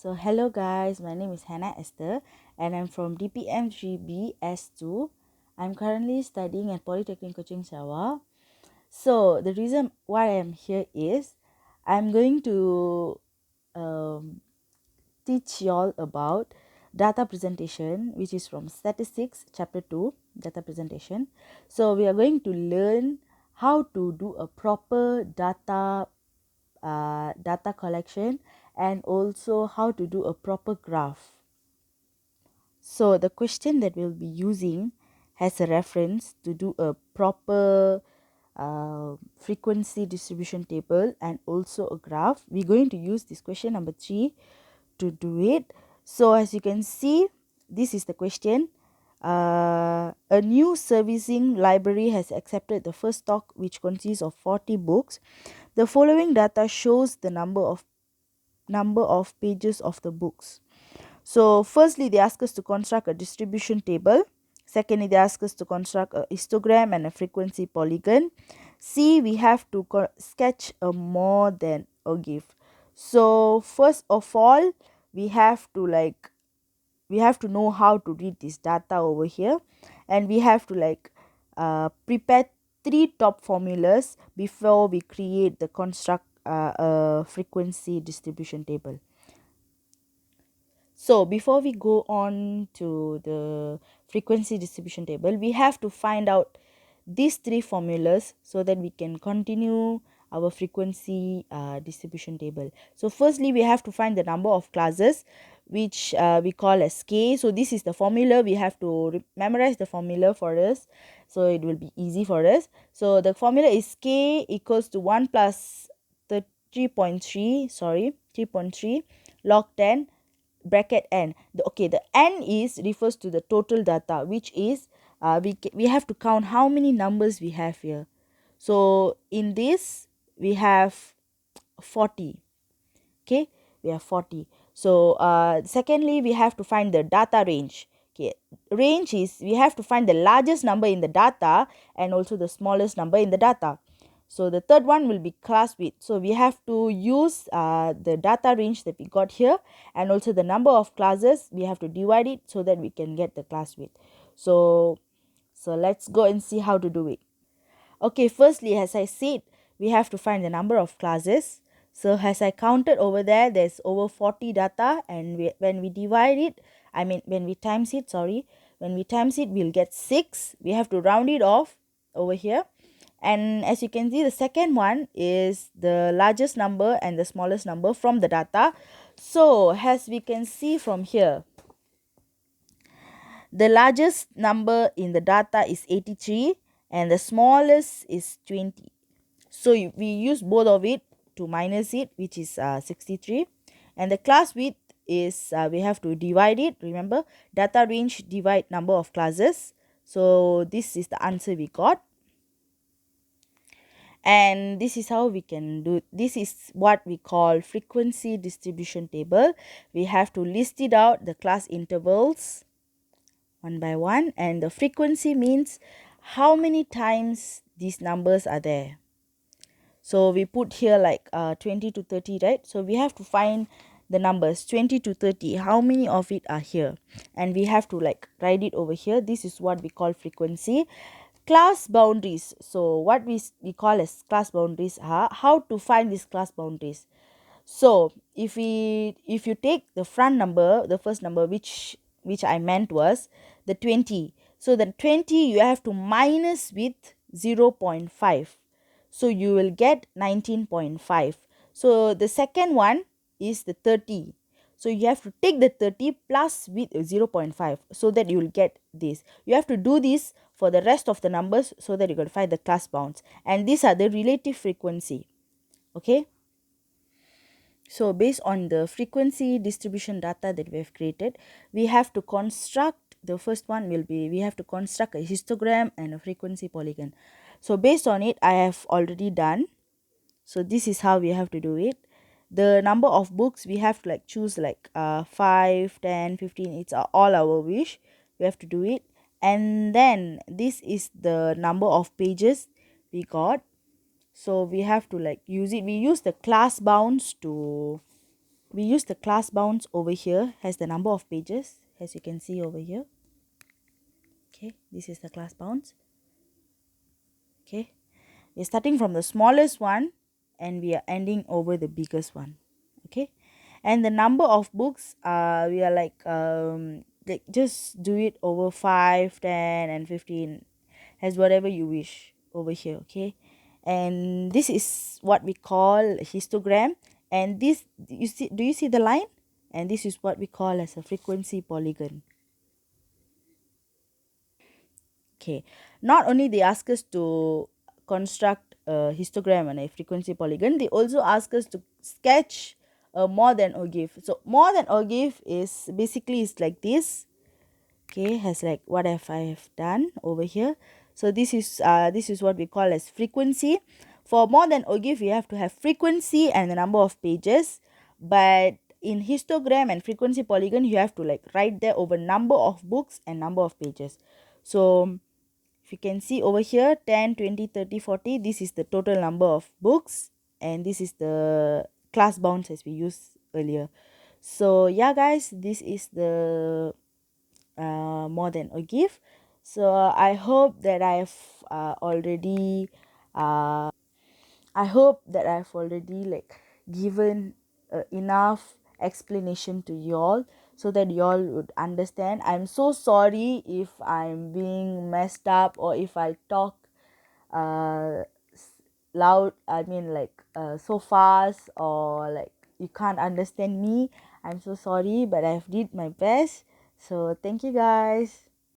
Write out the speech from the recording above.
So hello guys, my name is Hannah Esther and I'm from DPM 3B S2. I'm currently studying at Polytechnic Kuching Sarawak. So the reason why I'm here is I'm going to teach y'all about data presentation, which is from Statistics Chapter 2, Data Presentation. So we are going to learn how to do a proper data collection and also how to do a proper graph. So the question that we'll be using has a reference to do a proper frequency distribution table and also a graph. We're going to use this question number 3 to do it. So as you can see, this is the question. A new servicing library has accepted the first stock, which consists of 40 books. The following data shows the number of pages of the books. So firstly, they ask us to construct a distribution table. Secondly, they ask us to construct a histogram and a frequency polygon. C, we have to sketch a more than or give. So first of all, we have to know how to read this data over here, and we have to prepare 3 top formulas before we create the construct a frequency distribution table. So before we go on to the frequency distribution table, we have to find out these 3 formulas so that we can continue our frequency distribution table. So firstly, we have to find the number of classes, which we call as k. So this is the formula. We have to memorize the formula for us, so it will be easy for us. So the formula is k equals to 1 plus 3.3 log 10 bracket n. The n is refers to the total data, which is we have to count how many numbers we have here. So in this we have 40. Okay, we have 40. So secondly, we have to find the data range. Okay, range is we have to find the largest number in the data and also the smallest number in the data. So the third one will be class width. So we have to use the data range that we got here and also the number of classes. We have to divide it so that we can get the class width. So let's go and see how to do it. Okay, firstly, as I said, we have to find the number of classes. So as I counted over there, there's over 40 data, and when we divide it, when we times it, we'll get 6. We have to round it off over here. And as you can see, the second one is the largest number and the smallest number from the data. So as we can see from here, the largest number in the data is 83 and the smallest is 20. So we use both of it to minus it, which is 63. And the class width is we have to divide it. Remember, data range divide number of classes. So this is the answer we got. And this is how we can do. This is what we call frequency distribution table. We have to list it out, the class intervals one by one, and the frequency means how many times these numbers are there. So we put here 20 to 30, right? So we have to find the numbers 20 to 30, how many of it are here, and we have to write it over here. This is what we call frequency. Class boundaries. So what we call as class boundaries are how to find these class boundaries. So if you take the front number, the first number, which I meant was the 20. So the 20 you have to minus with 0.5. So you will get 19.5. So the second one is the 30. So you have to take the 30 plus with 0.5 so that you will get this. You have to do this for the rest of the numbers so that you can find the class bounds. And these are the relative frequency. Okay. So based on the frequency distribution data that we have created, we have to construct, the first one will be, we have to construct a histogram and a frequency polygon. So based on it, I have already done. So this is how we have to do it. The number of books we have to choose 5, 10, 15. It's all our wish. We have to do it. And then this is the number of pages we got. So we have to use it. We use the class bounds to we use the class bounds over here, has the number of pages, as you can see over here. Okay, this is the class bounds. Okay, we're starting from the smallest one and we are ending over the biggest one. Okay, and the number of books, we are like just do it over 5, 10, and 15, as whatever you wish over here. Okay, and this is what we call histogram, and this, you see, do you see the line? And this is what we call as a frequency polygon. Okay, not only they ask us to construct a histogram and a frequency polygon, they also ask us to sketch a more than or give. So more than or give is basically is like this. Okay, has like what I have done over here. So this is what we call as frequency. For more than or give, we have to have frequency and the number of pages, but in histogram and frequency polygon, you have to like write there over number of books and number of pages. So if you can see over here, 10, 20, 30, 40, this is the total number of books, and this is the class bounds as we used earlier. So yeah guys, this is the more than a gift. So I hope that I've already like given enough explanation to y'all, so that y'all would understand. I'm so sorry if I'm being messed up, or if I talk uh loud, I mean like so fast, or like you can't understand me. I'm so sorry, but I've did my best. So thank you guys.